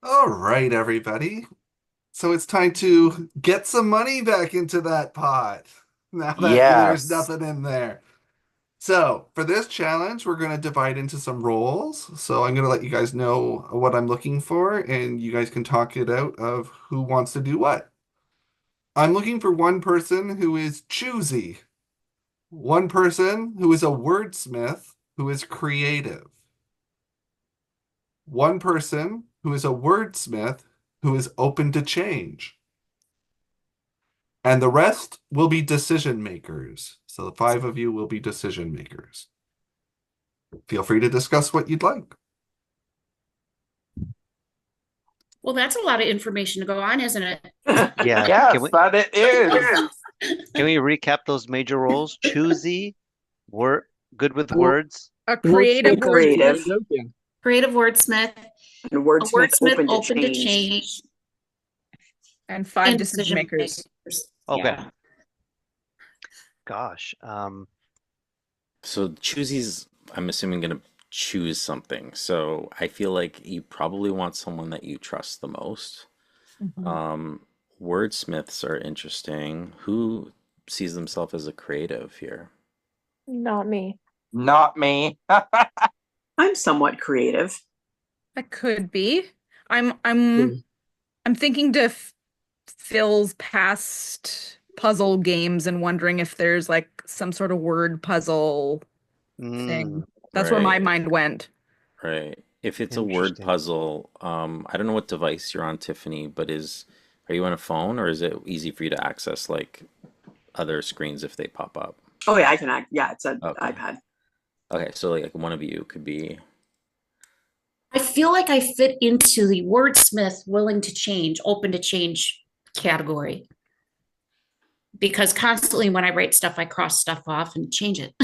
All right, everybody. So it's time to get some money back into that pot now that there's Yes. nothing in there. So for this challenge, we're going to divide into some roles. So I'm going to let you guys know what I'm looking for, and you guys can talk it out of who wants to do what. I'm looking for one person who is choosy, one person who is a wordsmith who is creative, one person who is a wordsmith who is open to change. And the rest will be decision makers. So the five of you will be decision makers. Feel free to discuss what you'd like. Well, that's a lot of information to go on, isn't it? Yeah, can Yes, we that it is. can we recap those major roles? Choosy, word, good with Wor- words. A Creative creative And word wordsmith, creative. creative, yeah. creative wordsmith, And a wordsmith wordsmith open to open to change. change, And five and decision decision makers. makers. Okay. Yeah. Gosh. So Choosy's, I'm assuming, going to choose something. So I feel like you probably want someone that you trust the most. Mhm. Um, Wordsmiths are interesting. Who sees themselves as a creative here? Not me. Not me. I'm somewhat creative. That could be. I'm I'm thinking to Phil's past puzzle games and wondering if there's like some sort of word puzzle thing. Mm, That's where my Right, mind went. right. If it's a word interesting. puzzle, I don't know what device you're on, Tiffany, but are you on a phone or is it easy for you to access like other screens if they pop up? Oh yeah, I can act. Yeah, it's an Okay. iPad. Okay, so like one of you could be. I feel like I fit into the wordsmith, willing to change, open to change category because constantly when I write stuff, I cross stuff off and change it.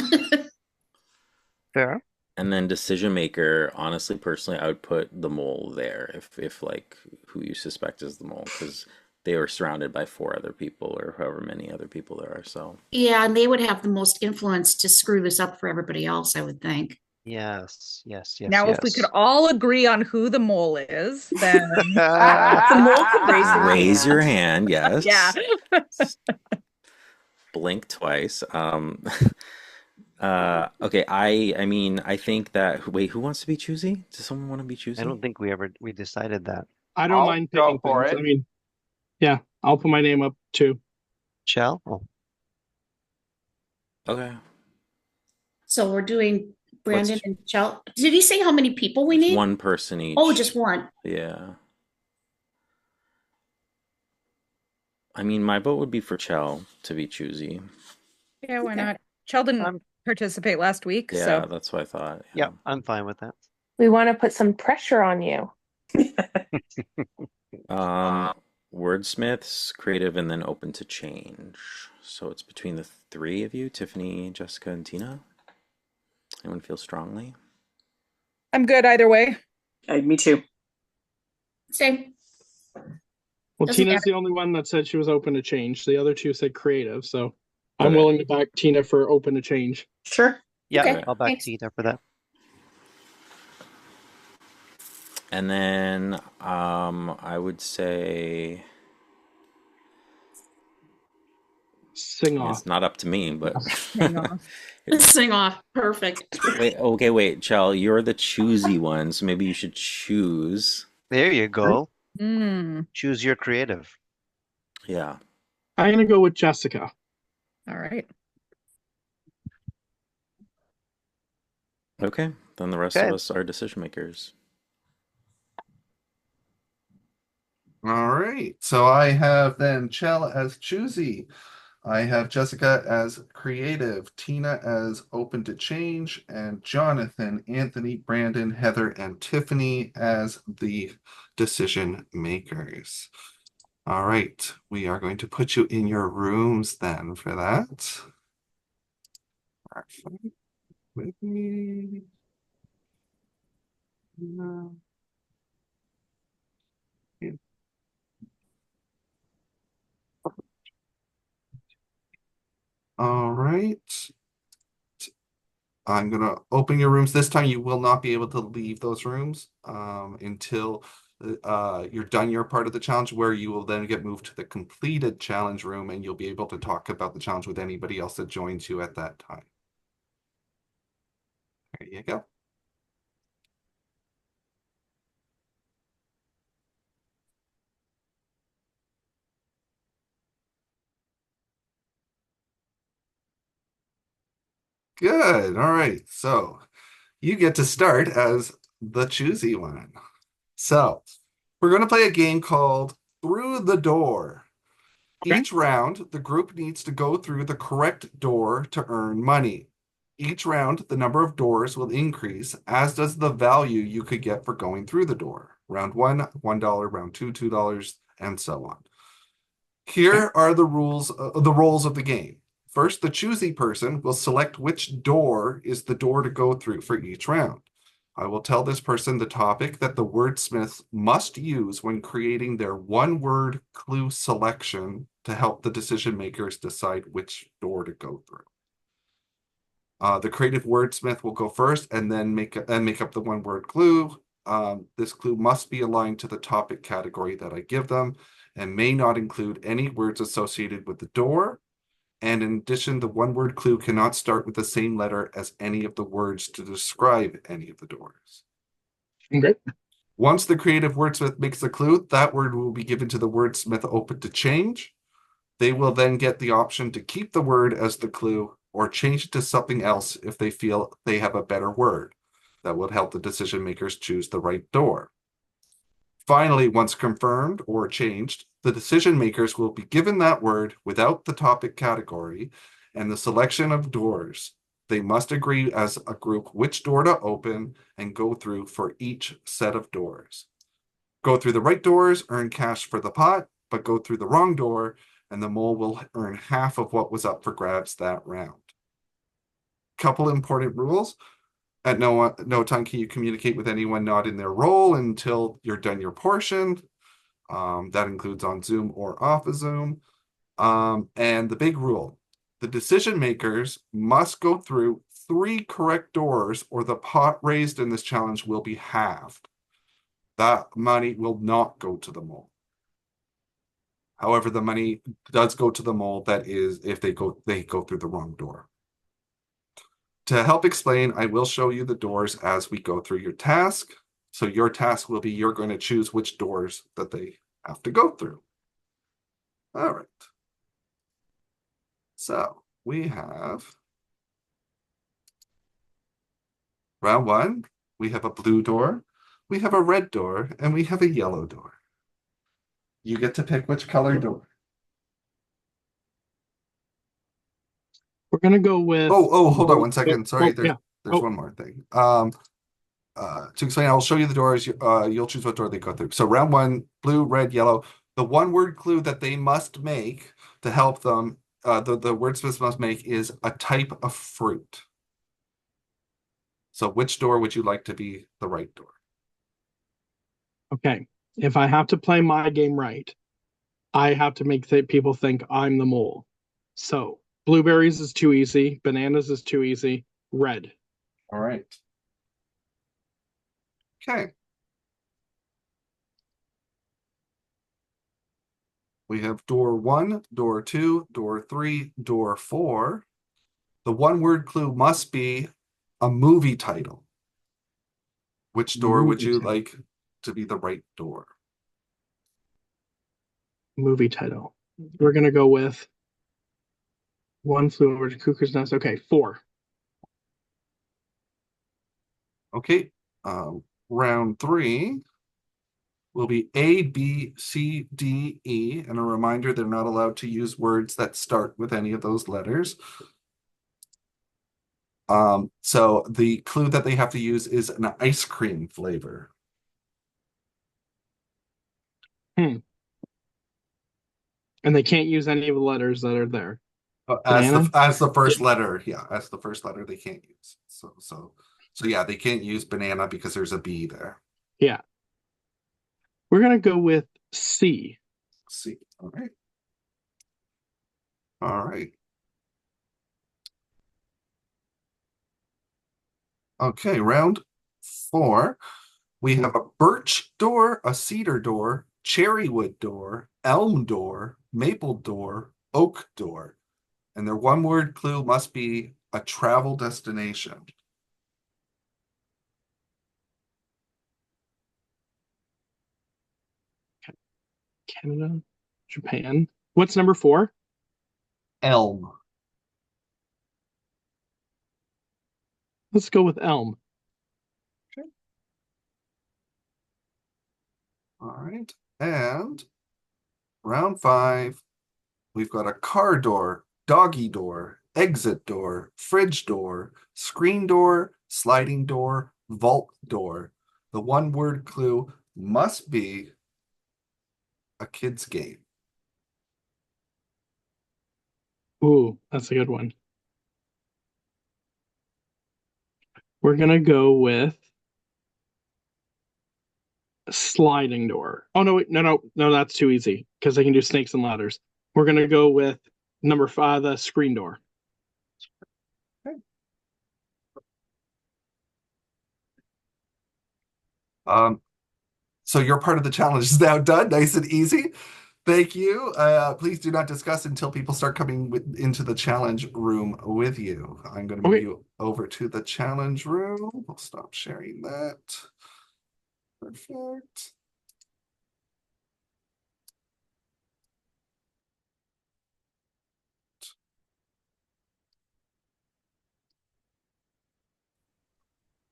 Fair. And then decision maker, honestly, personally, I would put the mole there if like who you suspect is the mole, because they were surrounded by four other people or however many other people there are. So Yeah, and they would have the most influence to screw this up for everybody else, I would think. Yes, yes, yes, Now, if we could yes. all agree on who the mole is, then The mole can raise their raise your hand. hand, yeah. yes. Blink twice. Okay, I mean, I think that wait, who wants to be choosy? Does someone want to be I choosy? don't think we decided that. I don't I'll mind go picking for things. it. I mean, yeah, I'll put my name up too. Shall? Oh, Okay. So we're doing Brandon Let's and Chell. Did he say how many people we It's need? one person Oh, each. just one. Yeah. I mean, my vote would be for Chell to be choosy. Yeah, why Okay. not? Sheldon I'm participate last week, Yeah, so that's what I thought. yeah, Yeah. I'm fine with that. We want to put some pressure on you. Um, Wordsmiths, creative, and then open to change. So it's between the three of you, Tiffany, Jessica, and Tina. Anyone feel strongly? I'm good either way. Me too. Same. Well, Doesn't Tina's matter. the only one that said she was open to change. The other two said creative, so I'm Okay. willing to back Tina for open to change. Sure. Yeah, Okay. Okay. I'll back Thanks. Tina for that. And then I would say, Sing I mean, off. it's not up to me, but Hang on. Sing off. Perfect. wait, okay, wait, Chell, you're the choosy one, so maybe you should choose. There you go. Mm, Choose your creative. Yeah. I'm gonna go with Jessica. All right. Okay, then the rest of Okay. us are decision makers. All right. So I have then Chell as choosy. I have Jessica as creative, Tina as open to change, and Jonathan, Anthony, Brandon, Heather, and Tiffany as the decision makers. All right. We are going to put you in your rooms then for that. Actually, with me. No. All right. I'm gonna open your rooms. This time you will not be able to leave those rooms until you're done your part of the challenge, where you will then get moved to the completed challenge room, and you'll be able to talk about the challenge with anybody else that joins you at that time. There you go. Good. All right. So you get to start as the choosy one. So we're going to play a game called Through the Door. Okay. Each round, the group needs to go through the correct door to earn money. Each round, the number of doors will increase, as does the value you could get for going through the door. Round one, $1, round two, $2, and so on. Here are the roles of the game. First, the choosy person will select which door is the door to go through for each round. I will tell this person the topic that the wordsmiths must use when creating their one-word clue selection to help the decision makers decide which door to go through. The creative wordsmith will go first and then make up the one-word clue. This clue must be aligned to the topic category that I give them and may not include any words associated with the door. And in addition, the one-word clue cannot start with the same letter as any of the words to describe any of the doors. Okay. Once the creative wordsmith makes the clue, that word will be given to the wordsmith open to change. They will then get the option to keep the word as the clue or change it to something else if they feel they have a better word. That would help the decision makers choose the right door. Finally, once confirmed or changed, the decision makers will be given that word without the topic category and the selection of doors. They must agree as a group which door to open and go through for each set of doors. Go through the right doors, earn cash for the pot, but go through the wrong door, and the mole will earn half of what was up for grabs that round. Couple important rules. At no time can you communicate with anyone not in their role until you're done your portion. That includes on Zoom or off of Zoom. And the big rule, the decision makers must go through 3 correct doors or the pot raised in this challenge will be halved. That money will not go to the mole. However, the money does go to the mole, that is if they go through the wrong door. To help explain, I will show you the doors as we go through your task. So your task will be you're going to choose which doors that they have to go through. All right. So we have round 1. We have a blue door, we have a red door, and we have a yellow door. You get to pick which color door. We're gonna go with. Hold on 1 second. Sorry, there's Oh. one more thing. To explain, I'll show you the doors. You'll choose what door they go through. So round 1, blue, red, yellow. The one-word clue that they must make to help them, the wordsmiths must make is a type of fruit. So which door would you like to be the right door? Okay. If I have to play my game right, I have to make people think I'm the mole. So blueberries is too easy. Bananas is too easy. Red. All right. Okay. We have door 1, door 2, door 3, door 4. The one-word clue must be a movie title. Which door would you like to be the right door? Movie title. We're gonna go with One Flew Over the Cuckoo's Nest. Okay, 4. Okay. Round 3 will be A, B, C, D, E. And a reminder, they're not allowed to use words that start with any of those letters. So the clue that they have to use is an ice cream flavor. And they can't use any of the letters that are there. As the first letter, yeah, as the first letter they can't use. So yeah, they can't use banana because there's a B there. Yeah. We're gonna go with C. C. All right. All right. Okay, round 4. We have a birch door, a cedar door, cherrywood door, elm door, maple door, oak door. And their one-word clue must be a travel destination. Canada, Japan. What's number 4? Elm. Let's go with elm. All right. And round 5, we've got a car door, doggy door, exit door, fridge door, screen door, sliding door, vault door. The one-word clue must be a kid's game. Ooh, that's a good one. We're gonna go with sliding door. Oh no, wait, no, that's too easy because they can do snakes and ladders. We're gonna go with number 5, the screen door. So your part of the challenge is now done, nice and easy. Thank you. Please do not discuss until people start coming into the challenge room with you. I'm going to move you over to the challenge room. We'll stop sharing that. Perfect.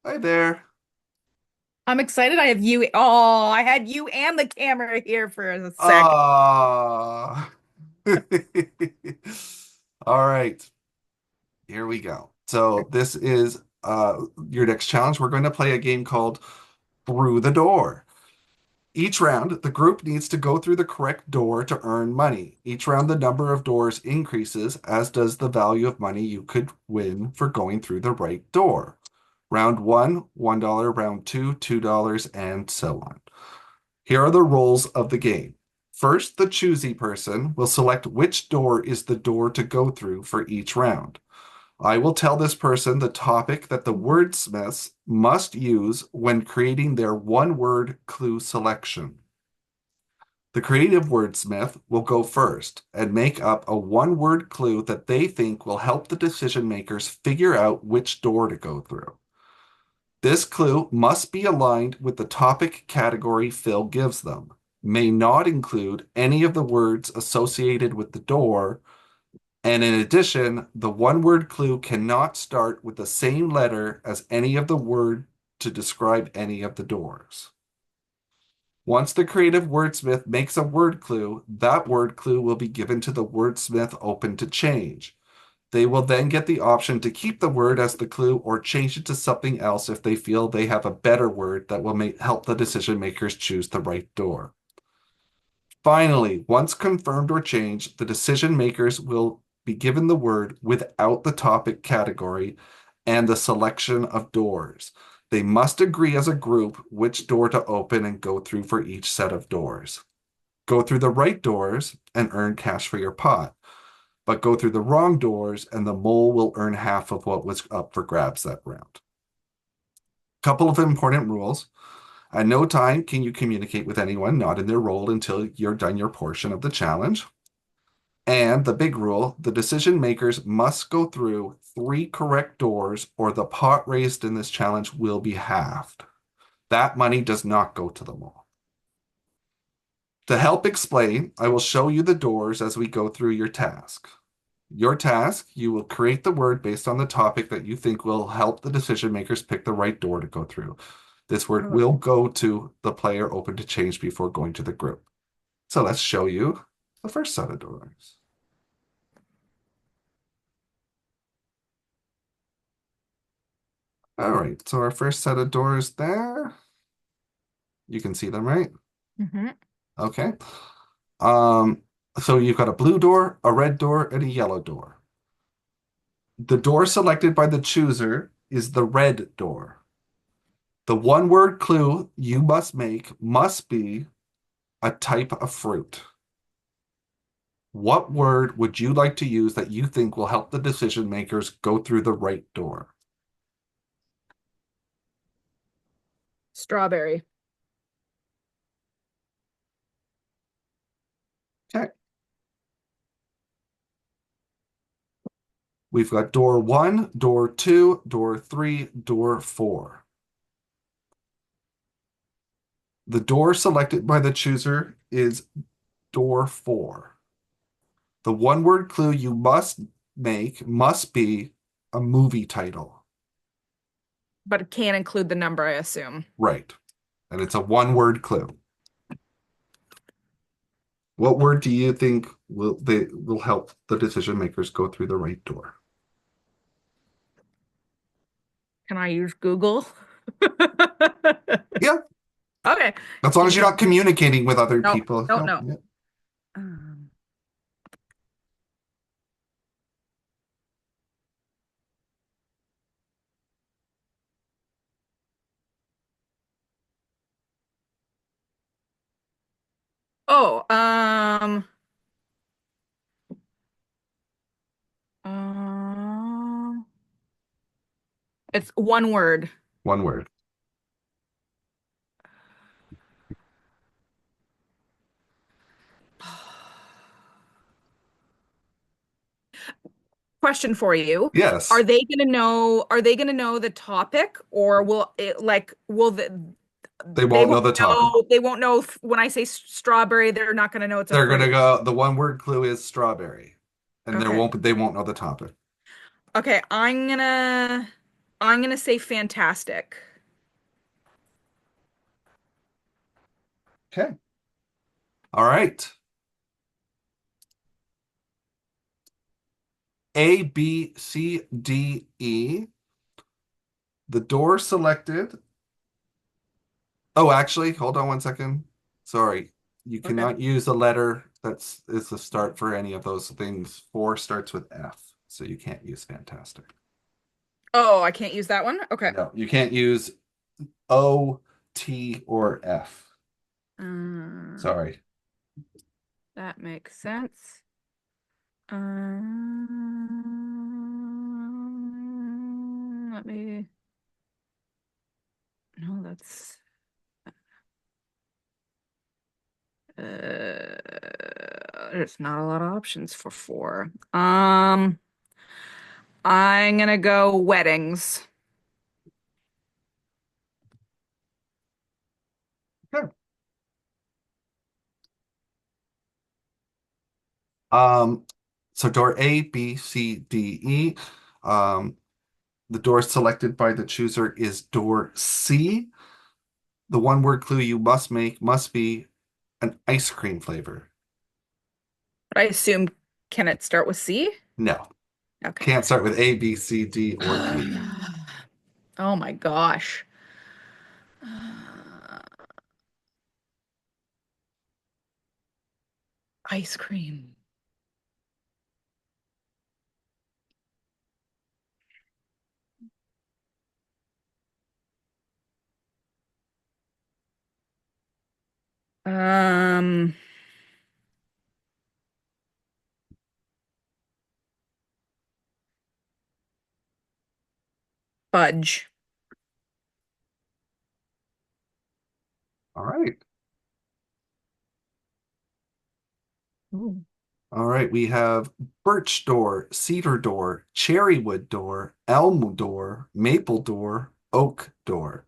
Hi there. I'm excited. I have you. Oh, I had you and the camera here for a sec. Ah. All right. Here we go. So this is your next challenge. We're going to play a game called Through the Door. Each round, the group needs to go through the correct door to earn money. Each round, the number of doors increases, as does the value of money you could win for going through the right door. Round 1, $1. Round 2, $2, and so on. Here are the rules of the game. First, the choosy person will select which door is the door to go through for each round. I will tell this person the topic that the wordsmiths must use when creating their one-word clue selection. The creative wordsmith will go first and make up a one-word clue that they think will help the decision makers figure out which door to go through. This clue must be aligned with the topic category Phil gives them, may not include any of the words associated with the door, and in addition, the one-word clue cannot start with the same letter as any of the word to describe any of the doors. Once the creative wordsmith makes a word clue, that word clue will be given to the wordsmith open to change. They will then get the option to keep the word as the clue or change it to something else if they feel they have a better word that will help the decision makers choose the right door. Finally, once confirmed or changed, the decision makers will be given the word without the topic category and the selection of doors. They must agree as a group which door to open and go through for each set of doors. Go through the right doors and earn cash for your pot, but go through the wrong doors and the mole will earn half of what was up for grabs that round. Couple of important rules. At no time can you communicate with anyone not in their role until you're done your portion of the challenge. And the big rule, the decision makers must go through 3 correct doors or the pot raised in this challenge will be halved. That money does not go to the mole. To help explain, I will show you the doors as we go through your task. Your task, you will create the word based on the topic that you think will help the decision makers pick the right door to go through. This word will go to the player open to change before going to the group. So let's show you the first set of doors. All right, so our first set of doors there. You can see them, right? Mm-hmm. Okay. So you've got a blue door, a red door, and a yellow door. The door selected by the chooser is the red door. The one-word clue you must make must be a type of fruit. What word would you like to use that you think will help the decision makers go through the right door? Strawberry. Okay. We've got door 1, door 2, door 3, door 4. The door selected by the chooser is door 4. The one-word clue you must make must be a movie title. But it can't include the number, I assume. Right. And it's a one-word clue. What word do you think will help the decision makers go through the right door? Can I use Google? Yeah, Okay. as long as you're not communicating with other No, people. no. Yeah. Um, oh, um, it's one word. One word. Question for you. Yes. Are they gonna know the topic, or will it like will They won't know the topic. they won't know when I say strawberry, they're not gonna know it's a They're fruit. gonna go, the one word clue is strawberry. And Okay. they won't know the topic. Okay, I'm gonna say fantastic. Okay. All right. A, B, C, D, E. The door selected. Oh, actually, hold on one second. Sorry. You Okay. cannot use a letter that's is the start for any of those things. 4 starts with F, so you can't use fantastic. Oh, I can't use that one? Okay. No, you can't use O, T, or F. Um, Sorry. that makes sense. Let me. No, that's. There's not a lot of options for four. I'm gonna go weddings. Okay. Um, so door A, B, C, D, E. The door selected by the chooser is door C. The one word clue you must make must be an ice cream flavor. But I assume can it start with C? No, Okay. can't start with A, B, C, D, or E. Oh my gosh. Ice cream. Um, Fudge. All right. Ooh. All right. We have birch door, cedar door, cherrywood door, elm door, maple door, oak door.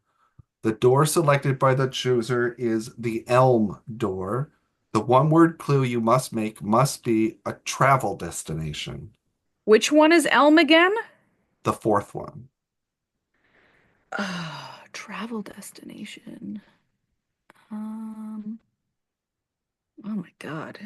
The door selected by the chooser is the elm door. The one word clue you must make must be a travel destination. Which one is Elm again? The fourth one. Travel destination. Um, oh my God.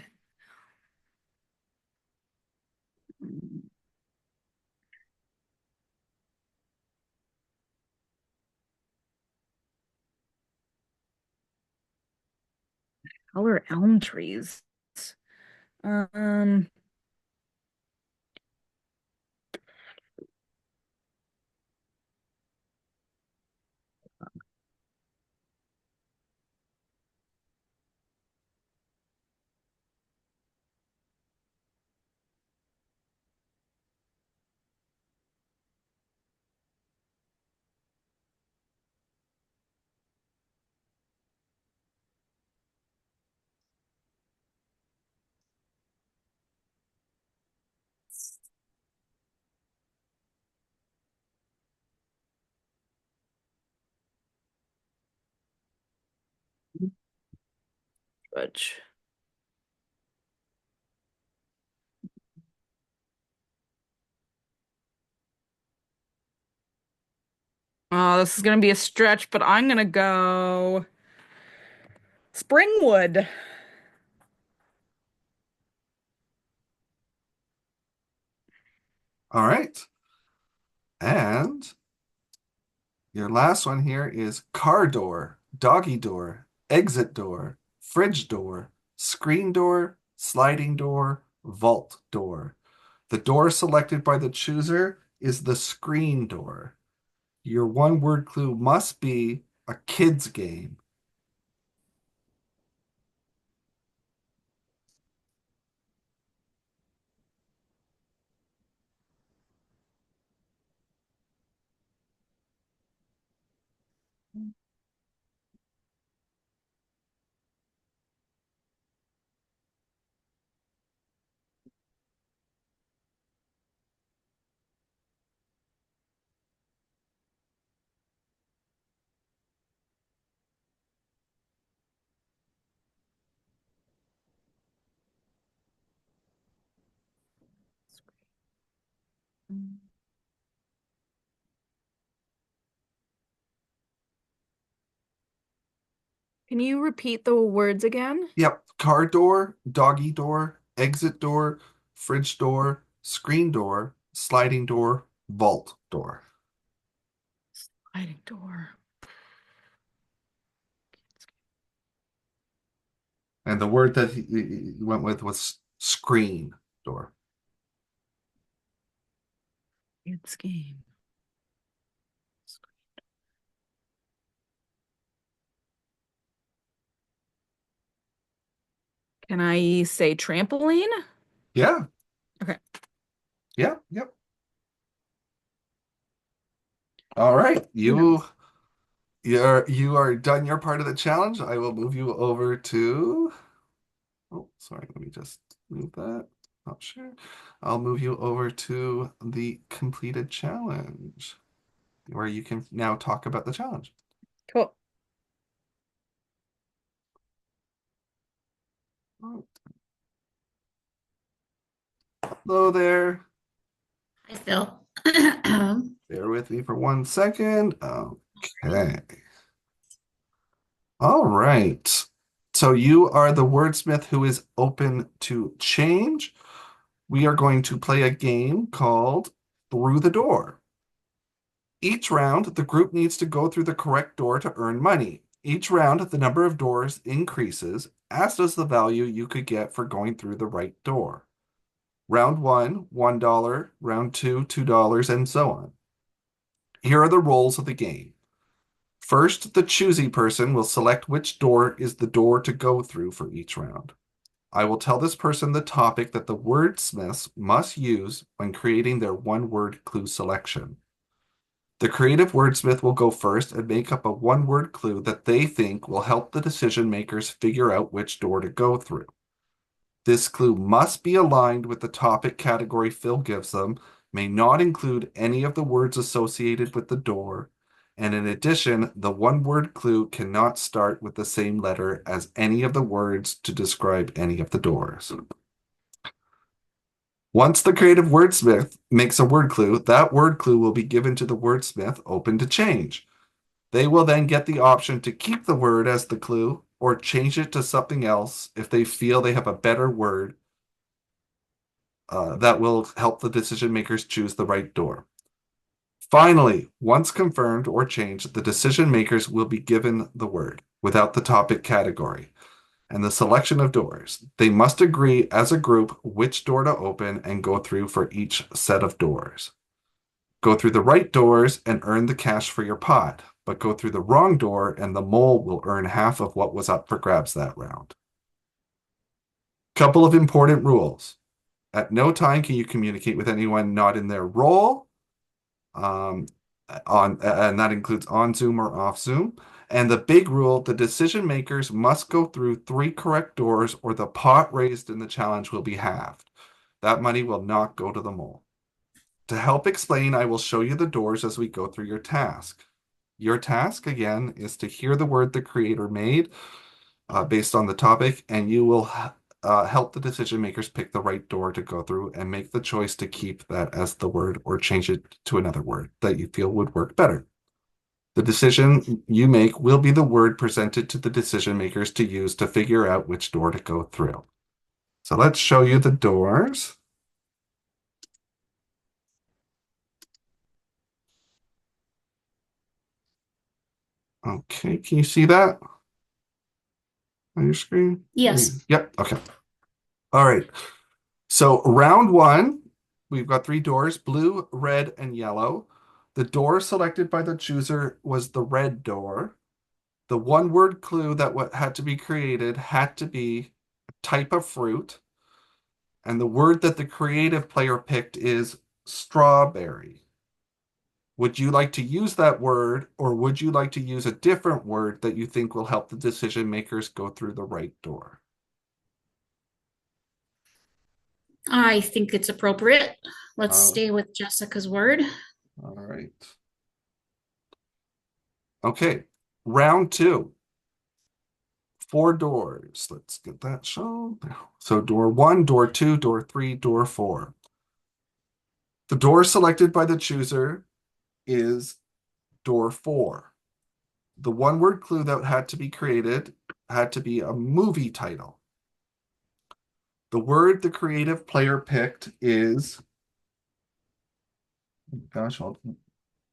Color elm trees. Um, Fudge. Oh, this is gonna be a stretch, but I'm gonna go Springwood. All right. And your last one here is car door, doggy door, exit door, fridge door, screen door, sliding door, vault door. The door selected by the chooser is the screen door. Your one word clue must be a kid's game. Can you repeat the words again? Yep, car door, doggy door, exit door, fridge door, screen door, sliding door, vault door. Sliding door. And the word that he went with was screen door. Kids game. Can I say trampoline? Yeah. Okay. Yeah, yep. All right. knows? You are done your part of the challenge. I will move you over to oh, sorry, let me just move that. Not sure. I'll move you over to the completed challenge, where you can now talk about the challenge. Cool. Hello there. Hi, Phil. Bear with me for 1 second. Okay. All right. So you are the wordsmith who is open to change. We are going to play a game called Through the Door. Each round, the group needs to go through the correct door to earn money. Each round, the number of doors increases, as does the value you could get for going through the right door. Round one, $1. Round two, $2, and so on. Here are the rules of the game. First, the choosy person will select which door is the door to go through for each round. I will tell this person the topic that the wordsmiths must use when creating their one-word clue selection. The creative wordsmith will go first and make up a one-word clue that they think will help the decision makers figure out which door to go through. This clue must be aligned with the topic category Phil gives them, may not include any of the words associated with the door, and in addition, the one-word clue cannot start with the same letter as any of the words to describe any of the doors. Once the creative wordsmith makes a word clue, that word clue will be given to the wordsmith open to change. They will then get the option to keep the word as the clue or change it to something else if they feel they have a better word that will help the decision makers choose the right door. Finally, once confirmed or changed, the decision makers will be given the word without the topic category and the selection of doors. They must agree as a group which door to open and go through for each set of doors. Go through the right doors and earn the cash for your pot, but go through the wrong door and the mole will earn half of what was up for grabs that round. Couple of important rules. At no time can you communicate with anyone not in their role, and that includes on Zoom or off Zoom. And the big rule, the decision makers must go through 3 correct doors or the pot raised in the challenge will be halved. That money will not go to the mole. To help explain, I will show you the doors as we go through your task. Your task, again, is to hear the word the creator made based on the topic, and you will help the decision makers pick the right door to go through and make the choice to keep that as the word or change it to another word that you feel would work better. The decision you make will be the word presented to the decision makers to use to figure out which door to go through. So let's show you the doors. Okay, can you see that on your screen? Yes. Yep, okay. All right. So round one, we've got 3 doors, blue, red, and yellow. The door selected by the chooser was the red door. The one word clue that what had to be created had to be a type of fruit. And the word that the creative player picked is strawberry. Would you like to use that word, or would you like to use a different word that you think will help the decision makers go through the right door? I think it's appropriate. Let's Uh, stay with Jessica's word. All right. Okay, round 2. 4 doors. Let's get that shown. So door 1, door 2, door 3, door 4. The door selected by the chooser is door 4. The one word clue that had to be created had to be a movie title. The word the creative player picked is, gosh,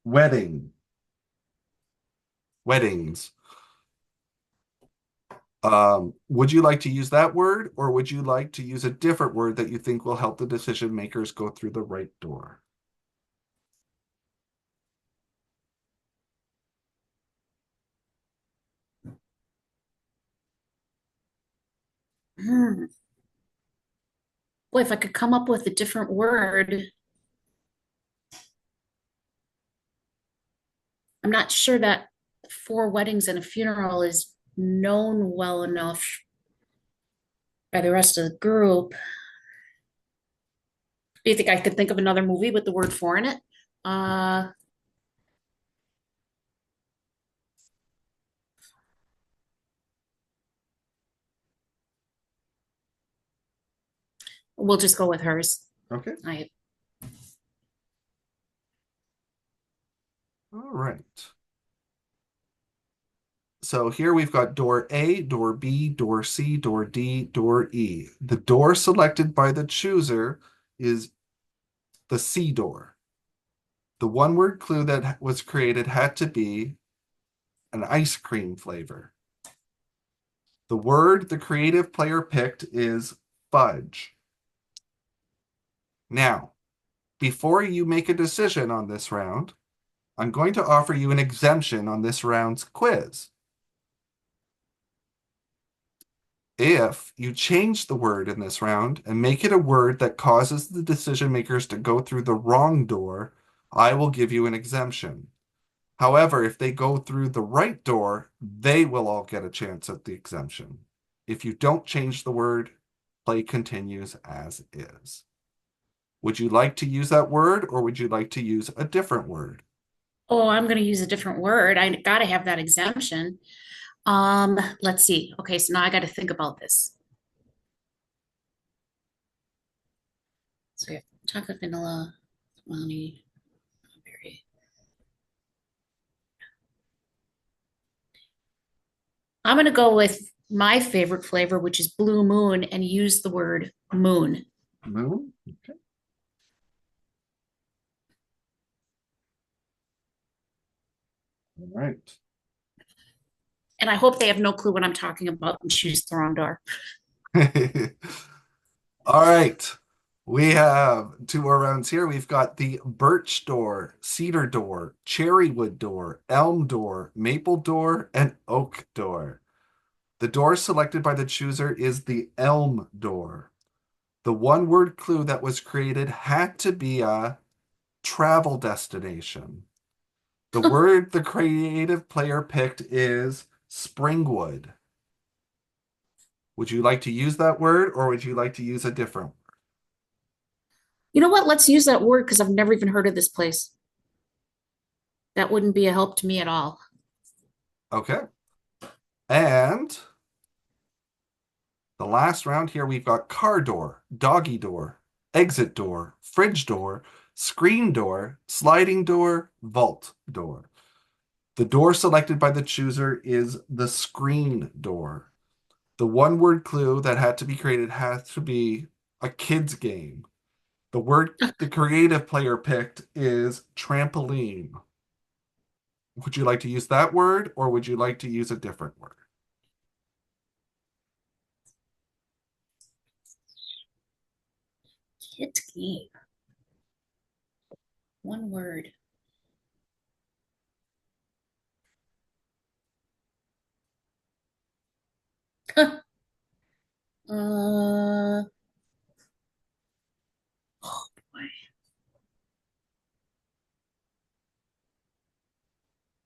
wedding. Weddings. Would you like to use that word, or would you like to use a different word that you think will help the decision makers go through the right door? Hmm. Boy, if I could come up with a different word, I'm not sure that 4 weddings and a funeral is known well enough by the rest of the group. Do you think I could think of another movie with the word for in it? Uh, we'll just go with hers. Okay. I All right. So here we've got door A, door B, door C, door D, door E. The door selected by the chooser is the C door. The one word clue that was created had to be an ice cream flavor. The word the creative player picked is fudge. Now, before you make a decision on this round, I'm going to offer you an exemption on this round's quiz. If you change the word in this round and make it a word that causes the decision makers to go through the wrong door, I will give you an exemption. However, if they go through the right door, they will all get a chance at the exemption. If you don't change the word, play continues as is. Would you like to use that word, or would you like to use a different word? Oh, I'm going to use a different word. I got to have that exemption. Let's see. Okay, so now I got to think about this. So we have chocolate, vanilla, brownie, berry. I'm going to go with my favorite flavor, which is blue moon, and use the word moon. Moon? Okay. All right. And I hope they have no clue what I'm talking about and choose the wrong door. All right. We have 2 more rounds here. We've got the birch door, cedar door, cherrywood door, elm door, maple door, and oak door. The door selected by the chooser is the elm door. The one word clue that was created had to be a travel destination. The word the creative player picked is Springwood. Would you like to use that word, or would you like to use a different word? You know what? Let's use that word because I've never even heard of this place. That wouldn't be a help to me at all. Okay. And The last round here, we've got car door, doggy door, exit door, fridge door, screen door, sliding door, vault door. The door selected by the chooser is the screen door. The one-word clue that had to be created has to be a kid's game. The word the creative player picked is trampoline. Would you like to use that word or would you like to use a different word? Kid game. One word. Oh boy.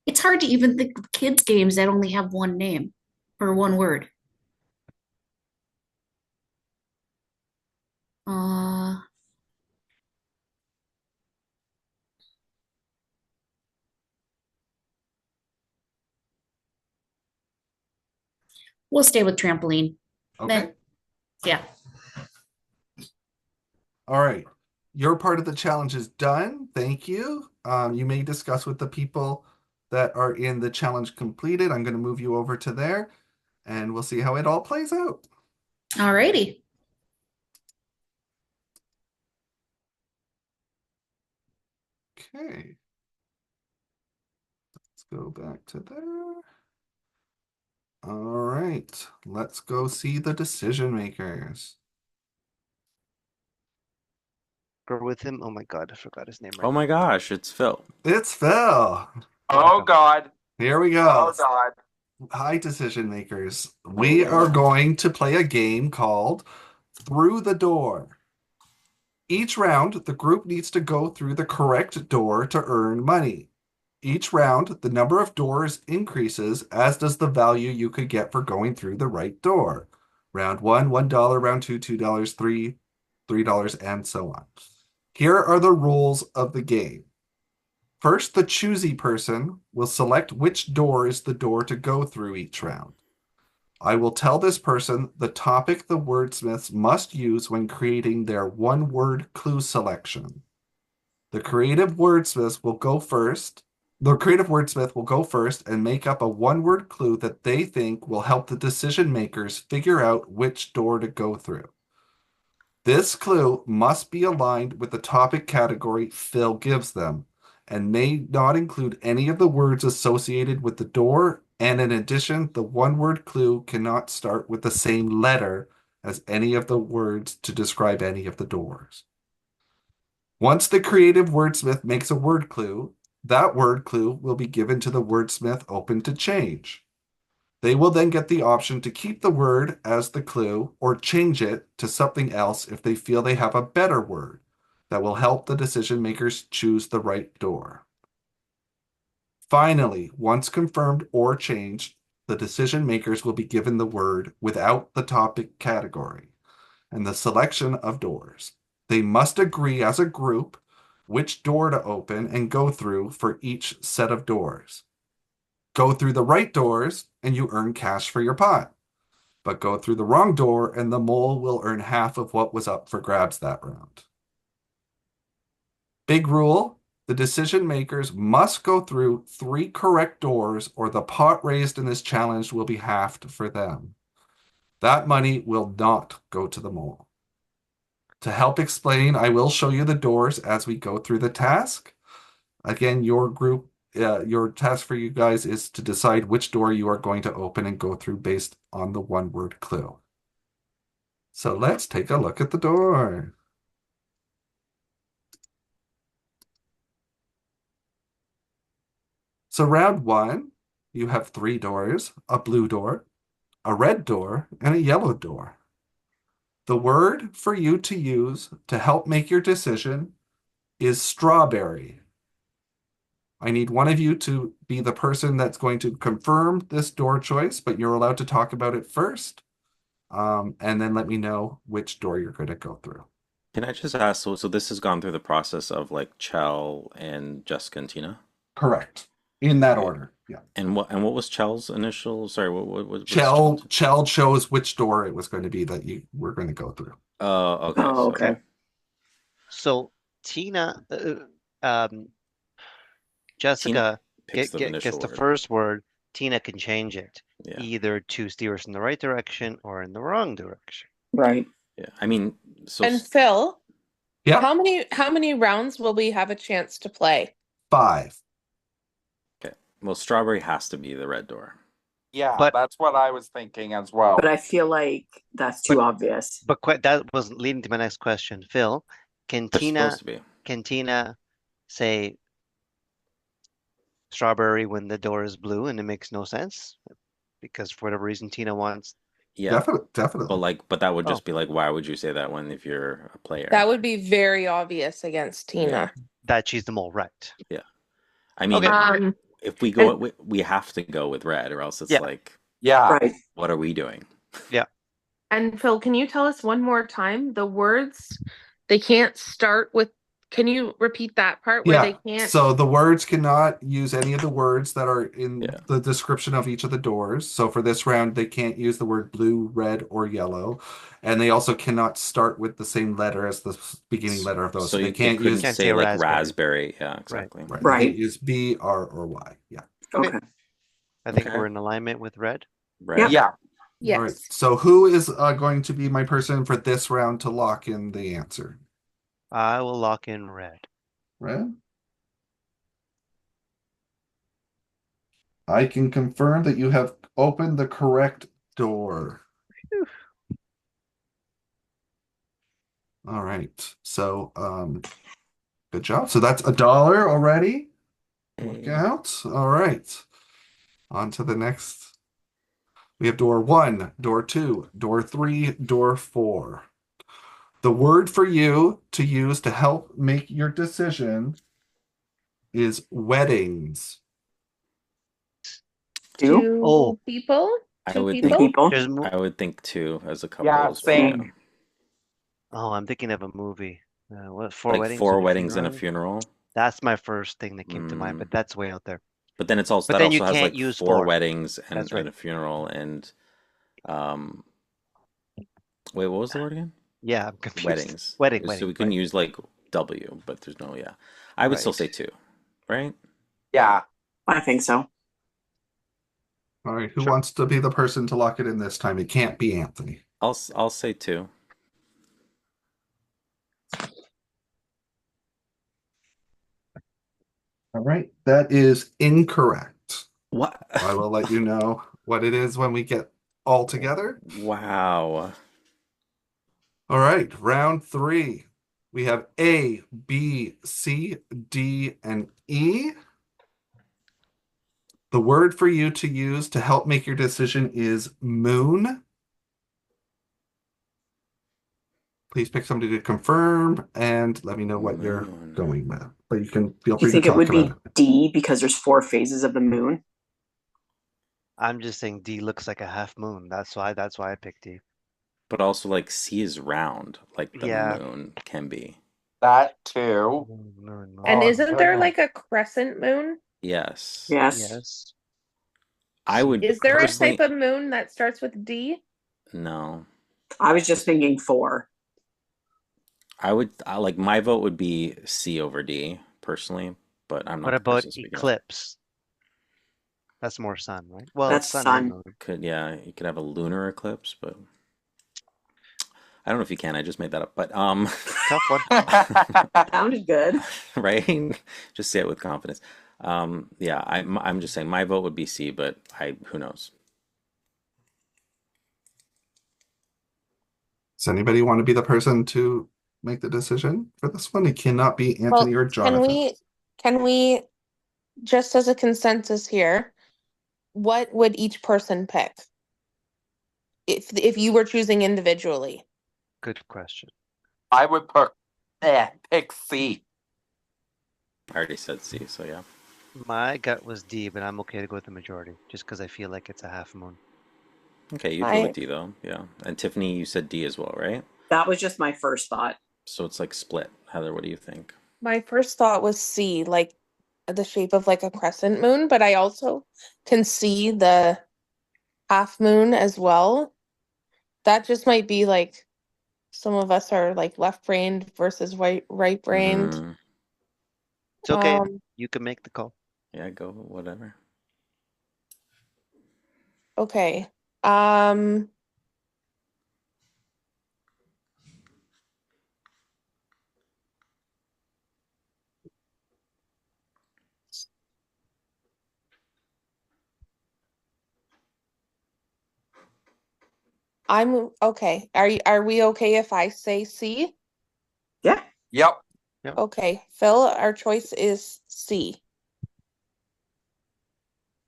It's hard to even think of kids' games that only have one name or one word. Uh, we'll stay with trampoline. Okay. Yeah. All right. Your part of the challenge is done. Thank you. You may discuss with the people that are in the challenge completed. I'm going to move you over to there and we'll see how it all plays out. All righty. Okay. Let's go back to there. All right. Let's go see the decision makers. Go with him. Oh my God, I forgot his name right Oh my gosh, it's Phil. It's Phil. Oh God. Here we Oh go. God. Hi, decision makers. We are going to play a game called Through the Door. Each round, the group needs to go through the correct door to earn money. Each round, the number of doors increases, as does the value you could get for going through the right door. Round one, $1. Round two, $2, three, $3, and so on. Here are the rules of the game. First, the choosy person will select which door is the door to go through each round. I will tell this person the topic the wordsmiths must use when creating their one-word clue selection. The creative wordsmith will go first. The creative wordsmith will go first and make up a one-word clue that they think will help the decision makers figure out which door to go through. This clue must be aligned with the topic category Phil gives them and may not include any of the words associated with the door. And in addition, the one-word clue cannot start with the same letter as any of the words to describe any of the doors. Once the creative wordsmith makes a word clue, that word clue will be given to the wordsmith open to change. They will then get the option to keep the word as the clue or change it to something else if they feel they have a better word that will help the decision makers choose the right door. Finally, once confirmed or changed, the decision makers will be given the word without the topic category and the selection of doors. They must agree as a group which door to open and go through for each set of doors. Go through the right doors and you earn cash for your pot. But go through the wrong door and the mole will earn half of what was up for grabs that round. Big rule, the decision makers must go through 3 correct doors or the pot raised in this challenge will be halved for them. That money will not go to the mole. To help explain, I will show you the doors as we go through the task. Again, your task for you guys is to decide which door you are going to open and go through based on the one-word clue. So let's take a look at the door. So round 1, you have 3 doors, a blue door, a red door, and a yellow door. The word for you to use to help make your decision is strawberry. I need one of you to be the person that's going to confirm this door choice, but you're allowed to talk about it first, and then let me know which door you're going to go through. Can I just ask, so this has gone through the process of like Chell and Jessica and Tina? Correct. In that Okay. order. And what was Chel's initial? Sorry, what's Chell chose which door it was going to be that you were going to go through. Oh, okay. Oh, So okay. So Tina, Jessica picks the gets initial the word. first word. Tina can change it Yeah. either to steer us in the right direction or in the wrong direction. Right. Yeah. I mean, so And Phil, Yeah, how many rounds will we have a chance to play? 5. okay. Well, strawberry has to be the red door. Yeah, But- that's what I was thinking as well. But I feel like that's too obvious. But that was leading to my next question. Phil, can They're Tina supposed to be. can Tina say strawberry when the door is blue and it makes no sense? Because for whatever reason Tina wants. Yeah. Definitely. But that would Oh. just be like, why would you say that when if you're a player? That would be very obvious against Tina. That she's the mole, right? I mean, Okay. if we go, we have to go with red, or else it's Yeah. like, Yeah. Right. what are we doing? And Phil, can you tell us one more time the words they can't start with? Can you repeat that part where they can't? So the words cannot use any of the words that are in Yeah. the description of each of the doors. So for this round, they can't use the word blue, red, or yellow. And they also cannot start with the same letter as the beginning letter of those. So they can't couldn't use say like raspberry. raspberry. Yeah, exactly. right. Right. They can't use B, R, or Y. Yeah. Okay. I think Okay. we're in alignment with red. Red. Yeah. All right. Yes. So who is going to be my person for this round to lock in the answer? I will lock in red. Red? I can confirm that you have opened the correct door. All right. So, good job. So that's $1 already. Look out. All right. On to the next. We have door 1, door 2, door 3, door 4. The word for you to use to help make your decision is weddings. Two? Two Oh. people? I Two would people? think People. There's I would think 2 as a couple Yeah, as well. same. Oh, I'm thinking of a movie. What, Four Like Weddings 4 and a weddings and a Funeral? funeral. That's my first thing that came to mind, Mm. but that's way out there. But then it's also But that then you also has can't like use 4 4. weddings and, That's right. and a funeral and wait, what was the word again? Yeah, I'm confused. Weddings. Wedding, So we can right. use like W, but there's no I would still say Right. 2, right? Yeah. I think so. All right. Who Sure. wants to be the person to lock it in this time? It can't be Anthony. I'll say 2. All right. That is incorrect. What? I will let you know what it is when we get all together. Wow. All right. Round 3. We have A, B, C, D, and E. The word for you to use to help make your decision is moon. Please pick somebody to confirm and let me know what you're Moon. going with. But you can feel Do you free to think it talk would be about it. D because there's 4 phases of the moon? I'm just saying D looks like a half moon. That's why I picked D. But also like C is round, like the Yeah. moon can be. That too. Moon. And Oh, isn't there goodness. like a crescent moon? Yes. Yes. Yes. I would Is there a personally type of moon that starts with D? no. I was just thinking 4. I like my vote would be C over D personally, but I'm not What the about person speaking. eclipse? That's more sun, right? Well, That's it's sun sun. and moon. You could have a lunar eclipse, but I don't know if you can. I just made that up, but Tough one. Sounded good. right? Just say it with confidence. Yeah, I'm just saying my vote would be C, but who knows? Does anybody want to be the person to make the decision for this one? It cannot be Anthony or Jonathan. Can we just as a consensus here, what would each person pick? If you were choosing individually. Good question. I would pick C. I already said C, so yeah. My gut was D, but I'm okay to go with the majority, just because I feel like it's a half moon. Okay, you'd go with D though, yeah. And Tiffany, you said D as well, right? That was just my first thought. So it's like split. Heather, what do you think? My first thought was C, like the shape of like a crescent moon, but I also can see the half moon as well. That just might be like some of us are like left-brained versus right-brained. Mm, It's okay. Um, You can make the call. yeah, go whatever. okay. Um, I'm okay. Are we okay if I say C? Yeah. Yep. Okay, Phil, our choice is C.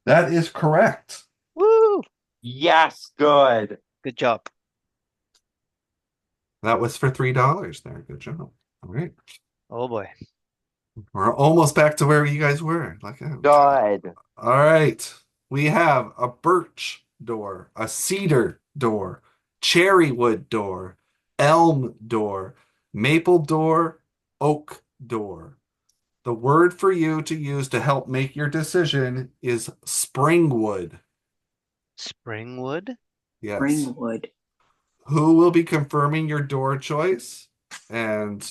That is correct. Woo! Yes, good. Good job. That was for $3 there. Good job. All right. Oh boy. We're almost back to where you guys were. Good. All right. We have a birch door, a cedar door, cherry wood door, elm door, maple door, oak door. The word for you to use to help make your decision is springwood. Springwood? Yes. Ringwood. Who will be confirming your door choice? And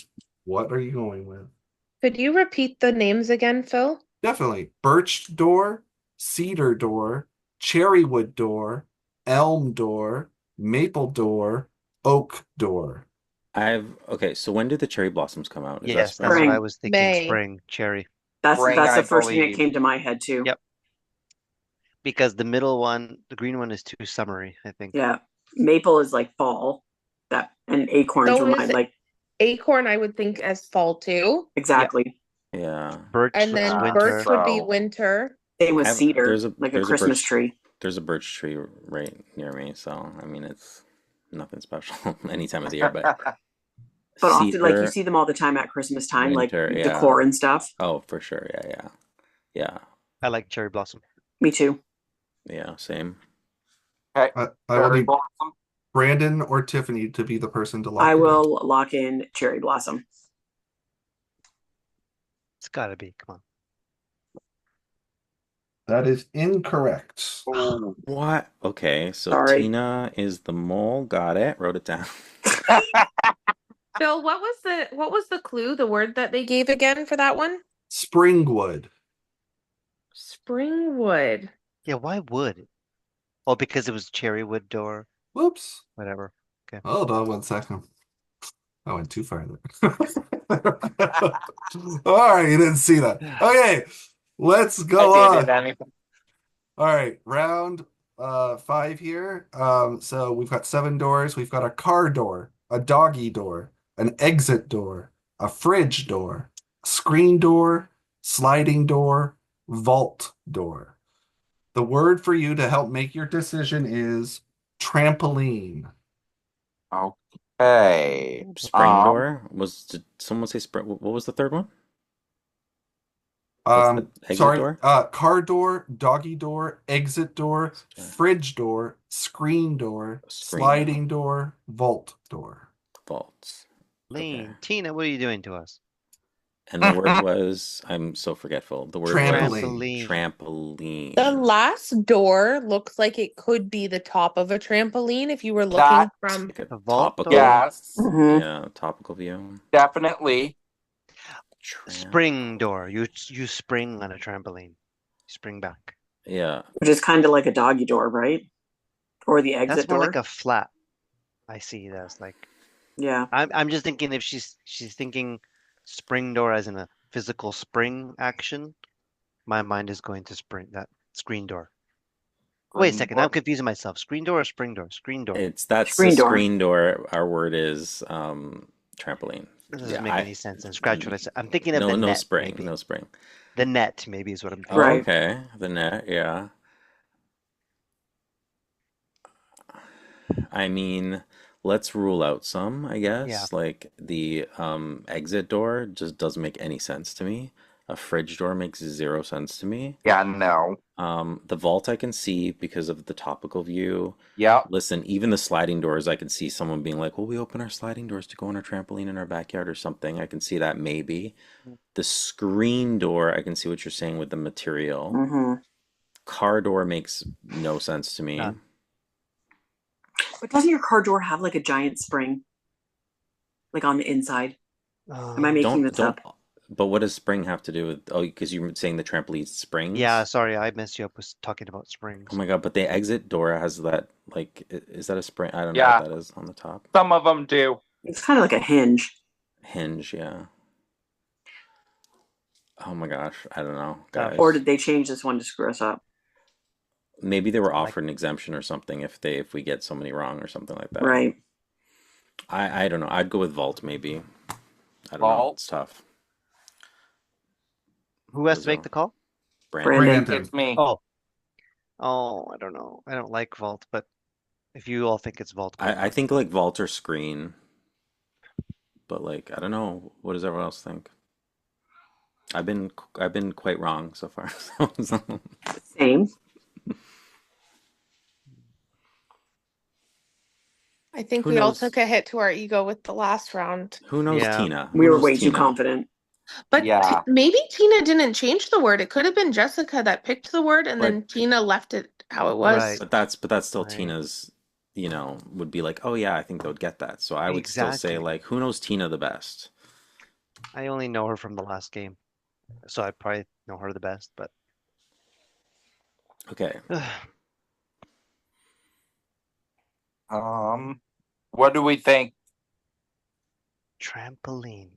what are you going with? Could you repeat the names again, Phil? Definitely. Birch door, cedar door, cherrywood door, elm door, maple door, oak door. Okay, so when did the cherry blossoms come out? Is that Yes, spring? that's what I Spring. was thinking. May. Spring, cherry. That's Spring, the I first thing that believe. came to my head too. Yep. Because the middle one, the green one, is too summery, I think. Yeah. Maple is like fall. That and acorns So remind is like acorn, I would think, as fall too. exactly. Yeah. Birch And looks then winter. birch would be So- winter. Same with I have- cedar, there's a like a there's a Christmas birch tree. there's a birch tree right near me, so I mean it's nothing special any time of the year, but But often, like you cedar, see them all the time at Christmas time, like winter, yeah. decor and stuff. Oh, for sure. Yeah. I like cherry blossom. Me too. Yeah, same. Okay. I will Cherry need blossom. Brandon or Tiffany to be the person to lock I it in. will lock in cherry blossom. It's gotta be. Come on. That is incorrect. Ooh. What? Okay, so Sorry. Tina is the mole. Got it. Wrote it down. Phil, what was the clue, the word that they gave again for that one? Springwood. Springwood. Yeah, why wood? Oh, because it was cherry wood door, Whoops. whatever. Hold on 1 second. I went too far there. All right, you didn't see that. Okay, let's go I on. did anything. All right, round 5 here. So we've got 7 doors. We've got a car door, a doggy door, an exit door, a fridge door, screen door, sliding door, vault door. The word for you to help make your decision is trampoline. Okay. Spring door did someone say spring? What was the third one? What's the exit Sorry, door? car door, doggy door, exit door, fridge door, screen door, Screen sliding door, vault door. Vaults. Lane, Okay. Tina, what are you doing to us? And the word was, I'm so forgetful. The word Trampoline. was trampoline. The last door looks like it could be the top of a trampoline if you were looking That- from Like a A vault topical, door? Yes, Mhm. yeah, topical view. definitely. Spring door. You spring on a trampoline. Spring back. Yeah, Which is kind of like a doggy door, right? Or the exit That's more door. like a flat. I see it as like Yeah. I'm just thinking if she's thinking spring door as in a physical spring action, my mind is going to spring that screen door. Wait a second, I'm confusing myself. Screen door or spring door? Screen door. that's Screen the door. screen door. Our word is trampoline. That doesn't Yeah, make any sense. And scratch what I said. I'm thinking of No, the no net. spring, Maybe. no spring. The net maybe is what I'm thinking. Oh, Right. okay, the net. Yeah. I mean, let's rule out some, I guess. Yeah. Like the exit door just doesn't make any sense to me. A fridge door makes zero sense to me. Yeah, no. The vault I can see because of the topical view. Yep. Listen, even the sliding doors, I can see someone being like, well, we open our sliding doors to go on our trampoline in our backyard or something. I can see that maybe. The screen door, I can see what you're saying with the material. Mm-hmm. Car door makes no sense to me. None. But doesn't your car door have like a giant spring? Like on the inside? Am I making this Don't, up? but what does spring have to do with, oh, because you're saying the trampoline springs? Yeah, sorry, I messed you up with talking about springs. Oh my God, but the exit door has that, like, is that a spring? I don't know Yeah. what that is on the top. Some of them do. It's kind of like a hinge. Hinge, yeah. Oh my gosh, I don't know, Uh, guys. Or did they change this one to screw us up? Maybe they were Like- offered an exemption or something if we get so many wrong or something like that. Right. I don't know. I'd go with vault maybe. I don't know. Vault? It's tough. Who has Those to make are- the call? Brandon. Brandon. It's me. Oh. Oh, I don't know. I don't like vault, but if you all think it's vault, go for I it. think like vault or screen. But like I don't know. What does everyone else think? I've been quite wrong so far. Same. I think Who we all knows? took a hit to our ego with the last round. Who knows Yeah. Tina? We Who were knows way too Tina? confident. But Yeah. maybe Tina didn't change the word. It could have been Jessica that picked the word and But- then Tina left it how it was. Right. But that's still Right. Tina's, would be like, oh yeah, I think they would get that. So I would still say Exactly. like, who knows Tina the best? I only know her from the last game, so I probably know her the best. But Okay. What do we think? trampoline.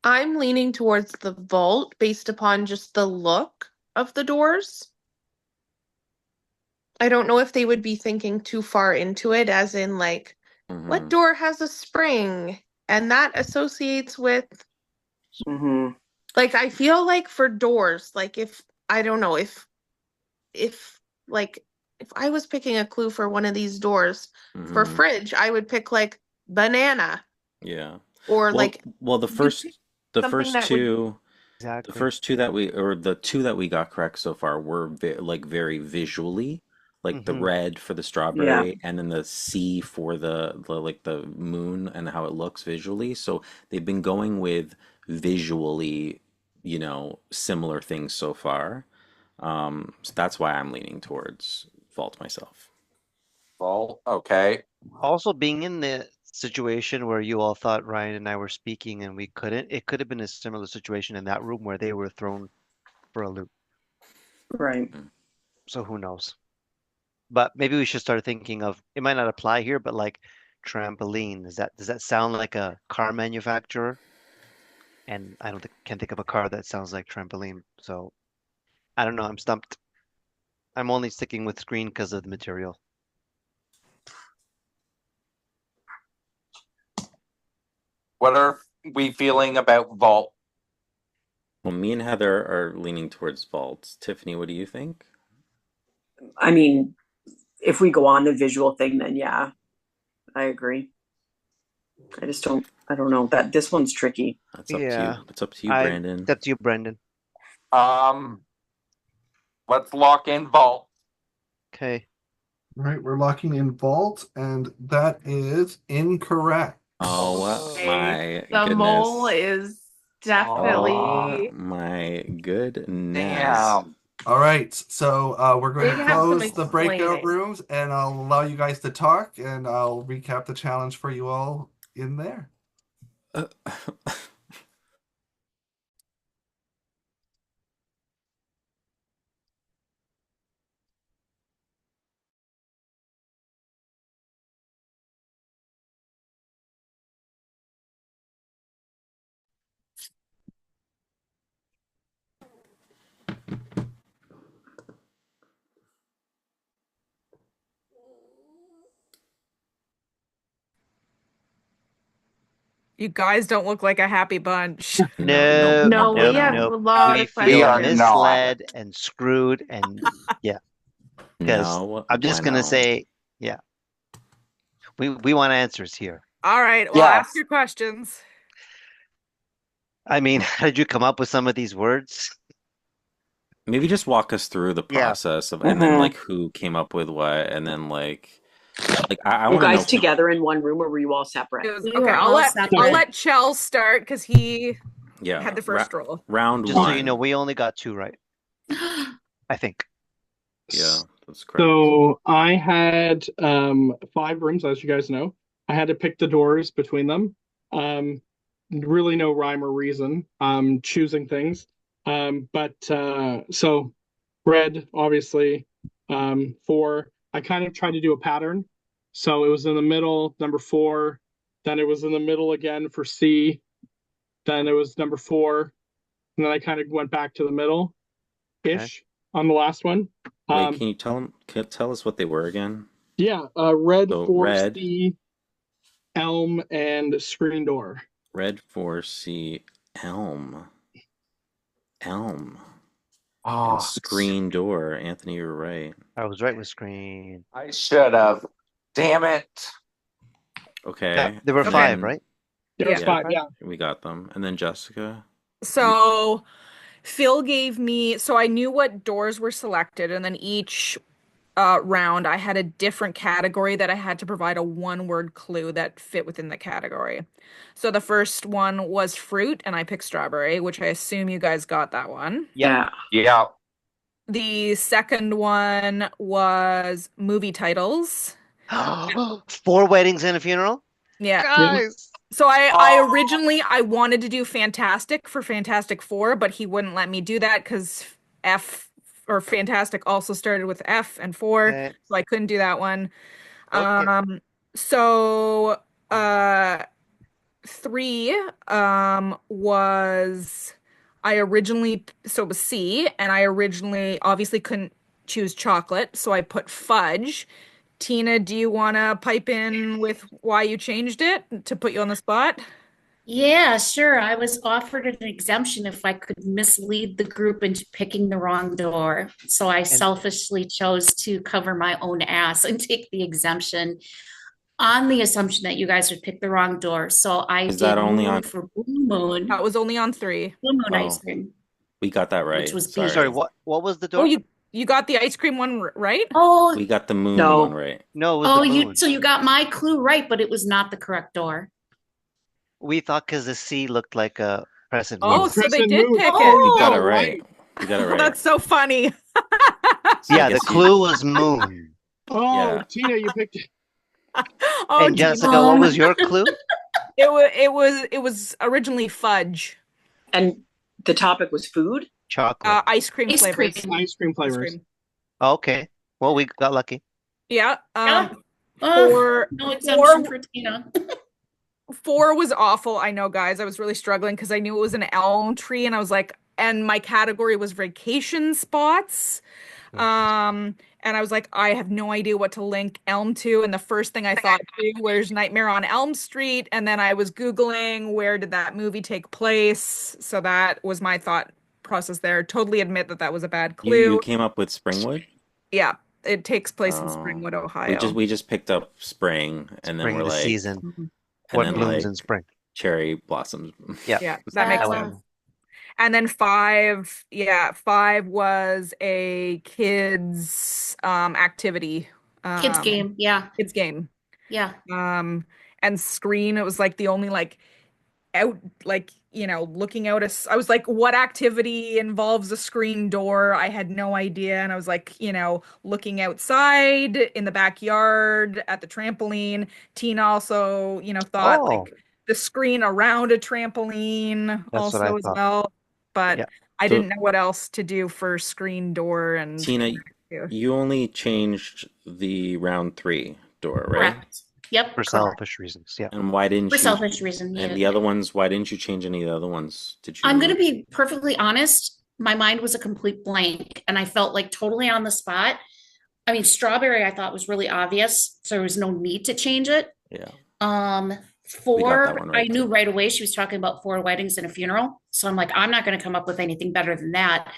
I'm leaning towards the vault based upon just the look of the doors. I don't know if they would be thinking too far into it, as in, like, what Mhm. door has a spring? And that associates with, Mm-hmm. like, I feel like for doors, like, if, I don't know, if I was picking a clue for one of these doors for Mhm. fridge, I would pick, like, banana Yeah. or, like, well, the you first pick the something first that would- two Exactly. the first two that the two that we got correct so far were very visually, like the Mhm. red for the strawberry and then the C for the like the moon and how it looks visually. So they've been going with visually, similar things so far. So that's why I'm leaning towards vault myself. Well, okay. Also, being in the situation where you all thought Ryan and I were speaking and we couldn't, it could have been a similar situation in that room where they were thrown for a loop. Right. So who knows? But maybe we should start thinking of, it might not apply here, but like trampoline. Does that sound like a car manufacturer? And I can't think of a car that sounds like trampoline. So I don't know. I'm stumped. I'm only sticking with screen because of the material. What are we feeling about vault? Well, me and Heather are leaning towards vault. Tiffany, what do you think? I mean, if we go on the visual thing, then yeah, I agree. I don't know that this one's tricky. That's up to Yeah. you. It's up to you, I Brandon. That's you, Brendan. Let's lock in vault. Okay. All right, we're locking in vault, and that is incorrect. Oh my The goodness. mole is definitely. Oh my goodness. Damn. All right, so we're going They'd to have some close the breakout explaining. rooms, and I'll allow you guys to talk, and I'll recap the challenge for you all in there. Uh, You guys don't look like a happy bunch. No, No, we have no. a lot We of feel We are questions. misled and screwed and yeah. Because no, I'm just why gonna no? say, yeah. We want answers here. All right, well, Yes. ask your questions. I mean, how did you come up with some of these words? Maybe just walk us through the Yeah. process of, and then like who came up with what, and then like I Were want to guys know. together in one room or were you all separate? It was, We okay, were I'll all let separate. Chell start because he Yeah, had the first roll. round Just so you one. know, we only got 2 right, I think. Yeah, that's correct. So I had 5 rooms, as you guys know. I had to pick the doors between them. Really no rhyme or reason. Choosing things. But so red, obviously. 4. I kind of tried to do a pattern. So it was in the middle, number 4. Then it was in the middle again for C. Then it was number 4. And then I kind of went back to the middle ish on the last one. Wait, can you tell us what they were again? Yeah, red So for red, C, elm, and screen door. red for C, elm, and Oh, screen door. Anthony, you're right. I was right with screen. I should have. Damn it. Okay. There were and 5, then right? Yeah, it's Yeah. 5. Yeah. we got them. And then Jessica. So Phil gave me, so I knew what doors were selected, and then each round I had a different category that I had to provide a 1-word clue that fit within the category. So the first one was fruit, and I picked strawberry, which I assume you guys got that one. Yeah. Yeah. The second one was movie titles. 4 weddings and a funeral? Yeah. Guys! So I Oh. originally I wanted to do Fantastic for Fantastic Four, but he wouldn't let me do that because F or Fantastic also started with F and 4, Okay. so I couldn't do that one. Okay. So 3 was I originally, so it was C, and I originally obviously couldn't choose chocolate, so I put fudge. Tina, do you want to pipe in with why you changed it to put you on the spot? Yeah, sure. I was offered an exemption if I could mislead the group into picking the wrong door. So I And selfishly chose to cover my own ass and take the exemption on the assumption that you guys would pick the wrong door. So I Is that did only moon on? for Blue Moon, That was only on 3. Blue Moon ice Oh, cream, we got that which right. was B. sorry, Sorry. what was the Oh, door? you got the ice cream one right? Oh, We got the moon No. one right. No, it was oh, the you moon. so you got my clue right, but it was not the correct door. We thought because the C looked like a crescent Oh, moon. so they Crescent did moon. pick Oh, it. We got it Oh, right. We got it Oh, right. that's so funny. So I Yeah, the guess you. clue was moon. Oh, Yeah. Tina, you picked it. Oh, And Tina. Jessica, what was your clue? It was originally fudge, And the topic was food? Chocolate. ice cream ice flavors. cream. Ice cream Ice flavors. cream. Okay. Well, we got lucky. Yeah. Yeah. Four, No exemption four, for Tina. 4 was awful. I know, guys. I was really struggling because I knew it was an elm tree, and I was like, and my category was vacation spots. And I was like, I have no idea what to link Elm to. And the first thing I thought to was Nightmare on Elm Street. And then I was Googling where did that movie take place. So that was my thought process there. Totally admit that that was a bad You clue. came up with Springwood? Yeah, it takes place in Oh, Springwood, we Ohio. just picked up spring, and then Spring we're the like, season. Mhm. and What then blooms like in spring? cherry blossoms. Yeah. Yeah, that makes Uh, sense. And then 5, yeah, 5 was a kids activity. Kids game. Yeah. Kids game. Yeah. And screen, it was like the only like out like looking out I was like, what activity involves a screen door? I had no idea. And I was like, looking outside in the backyard at the trampoline. Tina also thought Oh, like the screen around a trampoline that's what I also as thought. well, but Yeah. I So didn't know what else to do for screen door and Tina, interactive. you only changed the round 3 door, right? Correct. Yep. For Correct. selfish reasons. Yeah. And why didn't For you? selfish reason. And Yeah. the other ones, why didn't you change any of the other ones? Did I'm going to you? be perfectly honest. My mind was a complete blank and I felt like totally on the spot. I mean, strawberry I thought was really obvious, so there was no need to change it. Yeah, Um, we got that 4, one I right knew too. right away she was talking about 4 weddings and a funeral. So I'm like, I'm not going to come up with anything better than that.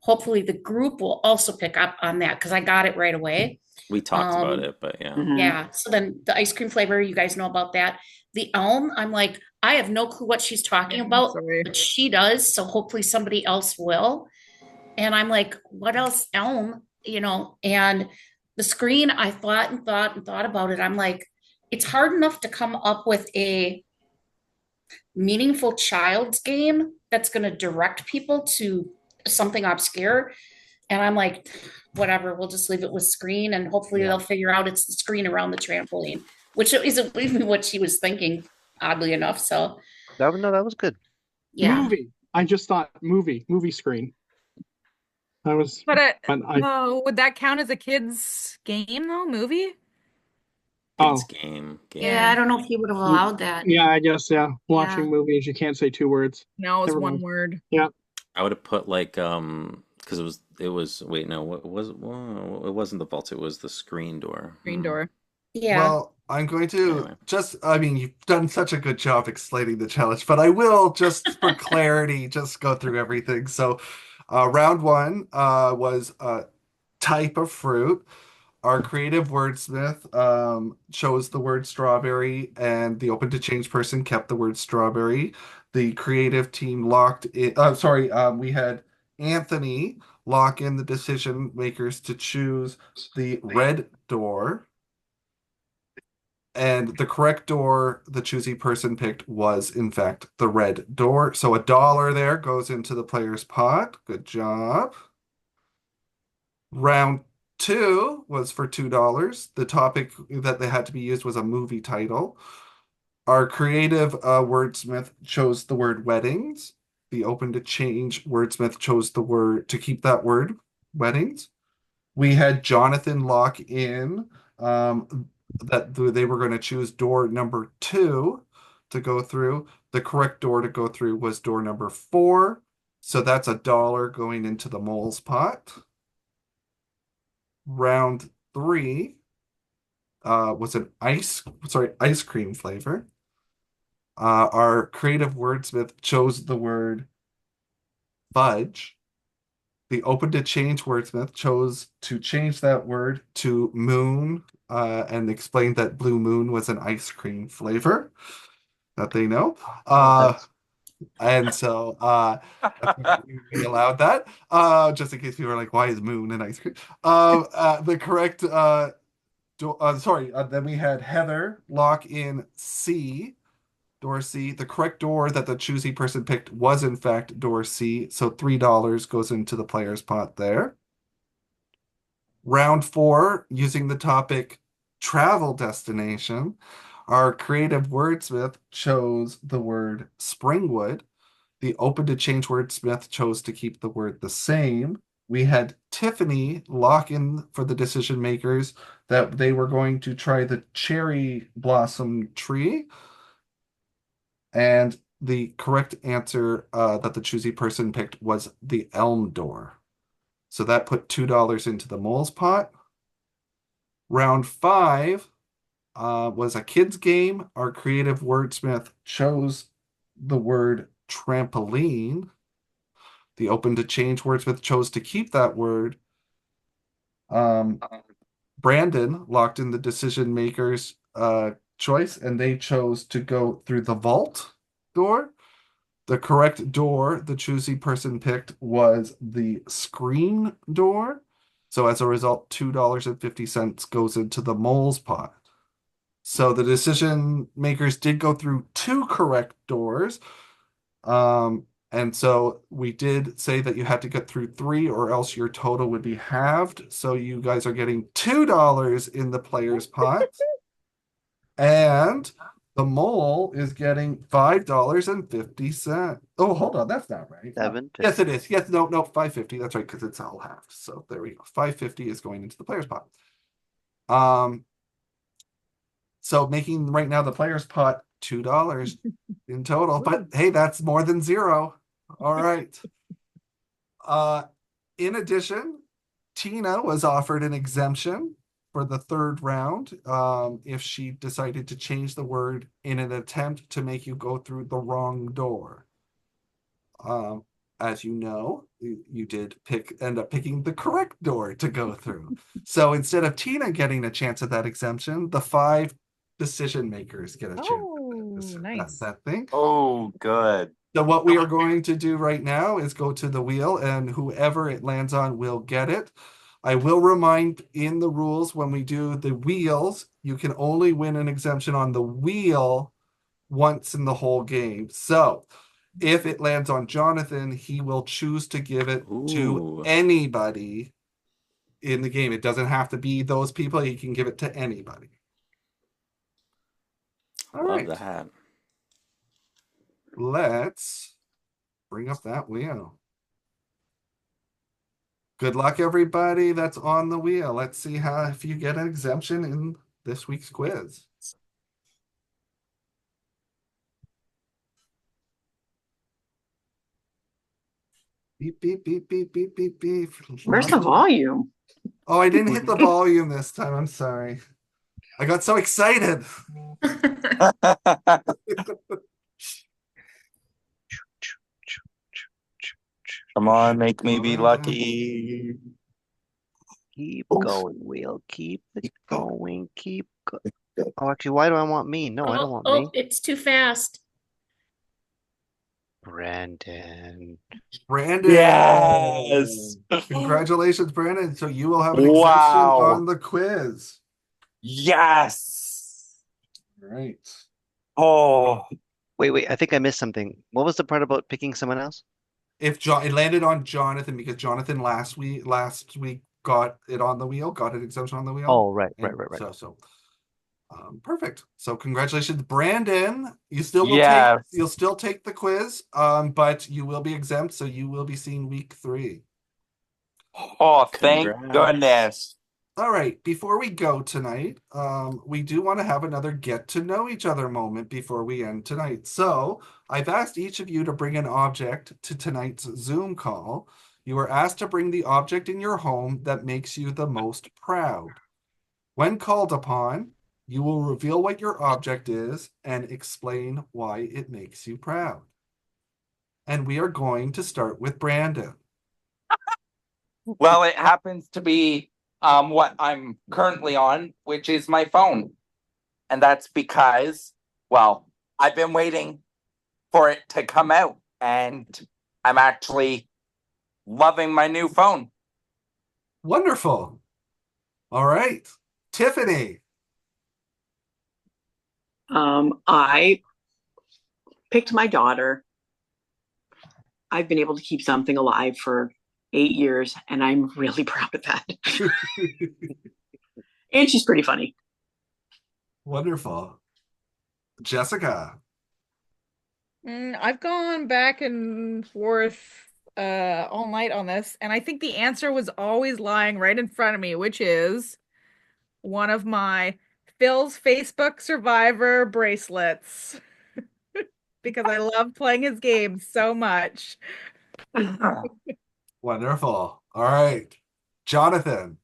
Hopefully the group will also pick up on that because I got it right away. We talked about Um, it, but yeah. Mhm. Yeah. So then the ice cream flavor, you guys know about that. The elm, I'm like, I have no clue what she's talking about, Sorry. but she does. So hopefully somebody else will. And I'm like, what else? Elm, and the screen, I thought and thought and thought about it. I'm like, it's hard enough to come up with a meaningful child's game that's going to direct people to something obscure. And I'm like, whatever, we'll just leave it with screen and hopefully Yeah. they'll figure out it's the screen around the trampoline, which isn't even what she was thinking, oddly enough. So, That was good. yeah. Movie. I just thought movie screen. That was, But but would that count as a kid's game though? Movie? Kids oh, game. Yeah, I don't know if he would have allowed that. yeah, I guess, yeah. Watching Yeah. movies, you can't say 2 words. No, it's Never one mind. word. Yeah. I would have put like because it was wait, no, what was it? Well, it wasn't the vault, it was the screen door. Screen door. Yeah. Well, I'm going to Anyway. I mean, you've done such a good job explaining the challenge, but I will just for clarity just go through everything. So, round one was type of fruit. Our creative wordsmith chose the word strawberry, and the open to change person kept the word strawberry. The creative team locked in. We had Anthony lock in the decision makers to choose the red door. And the correct door the choosy person picked was, in fact, the red door. So $1 there goes into the player's pot. Good job. Round two was for $2. The topic that they had to be used was a movie title. Our creative wordsmith chose the word weddings. The open to change wordsmith chose the word to keep that word weddings. We had Jonathan lock in that they were going to choose door number 2 to go through. The correct door to go through was door number 4. So that's $1 going into the mole's pot. Round 3 was an ice cream flavor. Our creative wordsmith chose the word fudge. The open to change wordsmith chose to change that word to moon and explained that blue moon was an ice cream flavor that they know. And so we allowed that just in case people are like, why is moon an ice cream? The correct then we had Heather lock in C. Door C. The correct door that the choosy person picked was, in fact, door C. So $3 goes into the player's pot there. Round 4, using the topic travel destination, our creative wordsmith chose the word Springwood. The open to change wordsmith chose to keep the word the same. We had Tiffany lock in for the decision makers that they were going to try the cherry blossom tree. And the correct answer that the choosy person picked was the elm door. So that put $2 into the mole's pot. Round 5 was a kids game. Our creative wordsmith chose the word trampoline. The open to change wordsmith chose to keep that word. Brandon locked in the decision makers choice, and they chose to go through the vault door. The correct door the choosy person picked was the screen door. So as a result, $2.50 goes into the mole's pot. So the decision makers did go through 2 correct doors. And so we did say that you had to get through 3 or else your total would be halved. So you guys are getting $2 in the player's pot. And the mole is getting $5.50. Oh, hold on, that's not right. Yes, it is. Yes, no, $5.50. That's right, because it's all halved. So there we go. $5.50 is going into the player's pot. So making right now the player's pot $2 in total. But hey, that's more than 0. All right. In addition, Tina was offered an exemption for the 3rd round if she decided to change the word in an attempt to make you go through the wrong door. As you know, you did end up picking the correct door to go through. So instead of Tina getting a chance at that exemption, the 5 decision makers get a chance. Ooh, nice. that thing. Oh, good. So what we are going to do right now is go to the wheel, and whoever it lands on will get it. I will remind in the rules when we do the wheels, you can only win an exemption on the wheel once in the whole game. So if it lands on Jonathan, he will choose to give it to Ooh, anybody in the game. It doesn't have to be those people. He can give it to anybody. All love right. that. Let's bring up that wheel. Good luck, everybody that's on the wheel. Let's see how if you get an exemption in this week's quiz. Beep, beep, beep, beep, beep, beep, beep. Where's the volume? Oh, I didn't hit the volume this time. I'm sorry. I got so excited. Come on, make me be lucky. Keep going, wheel. Keep it going. Keep going. Oh, actually, why do I want me? No, I don't want me. It's too fast. Brandon. Brandon. Yes. Congratulations, Brandon. So you will have an exemption Wow. on the quiz. Yes. All right. Oh, Wait. I think I missed something. What was the part about picking someone else? If John, it landed on Jonathan because Jonathan last week got it on the wheel, got an exemption on the wheel. Oh, right. And perfect. So congratulations, Brandon. You still will yes. you'll still take the quiz, but you will be exempt, so you will be seen week 3. Oh, thank Congrats. goodness. All right, before we go tonight, we do want to have another get to know each other moment before we end tonight. So I've asked each of you to bring an object to tonight's Zoom call. You are asked to bring the object in your home that makes you the most proud. When called upon, you will reveal what your object is and explain why it makes you proud. And we are going to start with Brandon. Well, it happens to be what I'm currently on, which is my phone. And that's because, well, I've been waiting for it to come out, and I'm actually loving my new phone. Wonderful. All right. Tiffany. I picked my daughter. I've been able to keep something alive for 8 years, and I'm really proud of that. And she's pretty funny. Wonderful. Jessica. I've gone back and forth all night on this, and I think the answer was always lying right in front of me, which is one of my Phil's Facebook Survivor bracelets. Because I love playing his games so much. Wonderful. All right. Jonathan.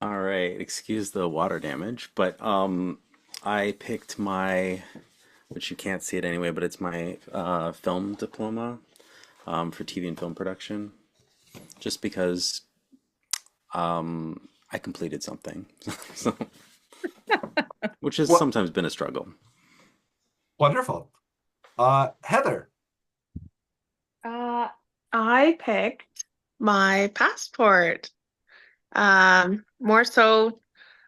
All right, excuse the water damage, but I picked my, which you can't see it anyway, but it's my film diploma for TV and film production, just because I completed something, so, which has sometimes been a struggle. Wonderful. Heather. I picked my passport. More so,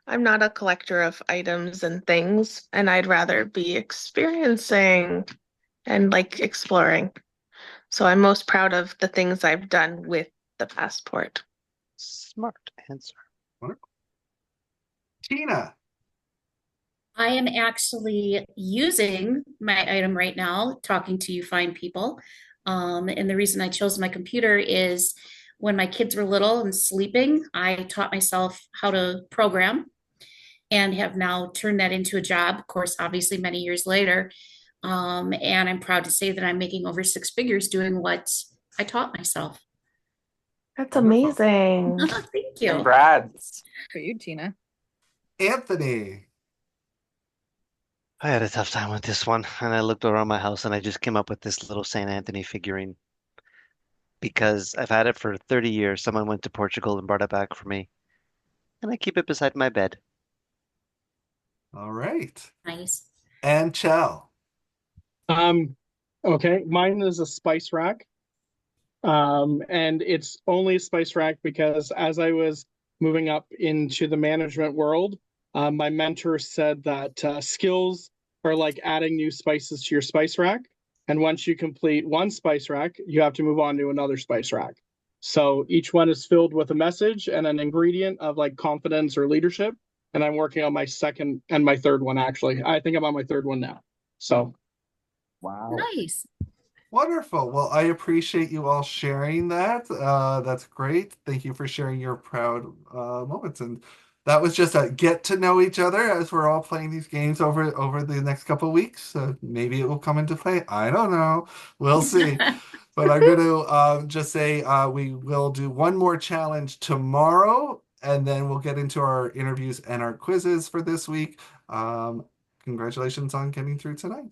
I'm not a collector of items and things, and I'd rather be experiencing and like exploring. So I'm most proud of the things I've done with the passport. Smart answer. Wonderful. Tina. I am actually using my item right now, talking to you fine people. And the reason I chose my computer is when my kids were little and sleeping, I taught myself how to program and have now turned that into a job, of course, obviously many years later. And I'm proud to say that I'm making over 6 figures doing what I taught myself. That's Wonderful. amazing. Thank you. Congrats. For you, Tina. Anthony. I had a tough time with this one, and I looked around my house and I just came up with this little Saint Anthony figurine because I've had it for 30 years. Someone went to Portugal and brought it back for me, and I keep it beside my bed. All right. Nice. And Chell. Okay, mine is a spice rack. And it's only a spice rack because as I was moving up into the management world, my mentor said that skills are like adding new spices to your spice rack. And once you complete one spice rack, you have to move on to another spice rack. So each one is filled with a message and an ingredient of like confidence or leadership. And I'm working on my second and my third one, actually. I think I'm on my third one now. So Wow. Nice. Wonderful. Well, I appreciate you all sharing that. That's great. Thank you for sharing your proud moments. And that was just a get to know each other as we're all playing these games over the next couple of weeks. So maybe it will come into play. I don't know. We'll see. But I'm going to just say we will do one more challenge tomorrow, and then we'll get into our interviews and our quizzes for this week. Congratulations on getting through tonight.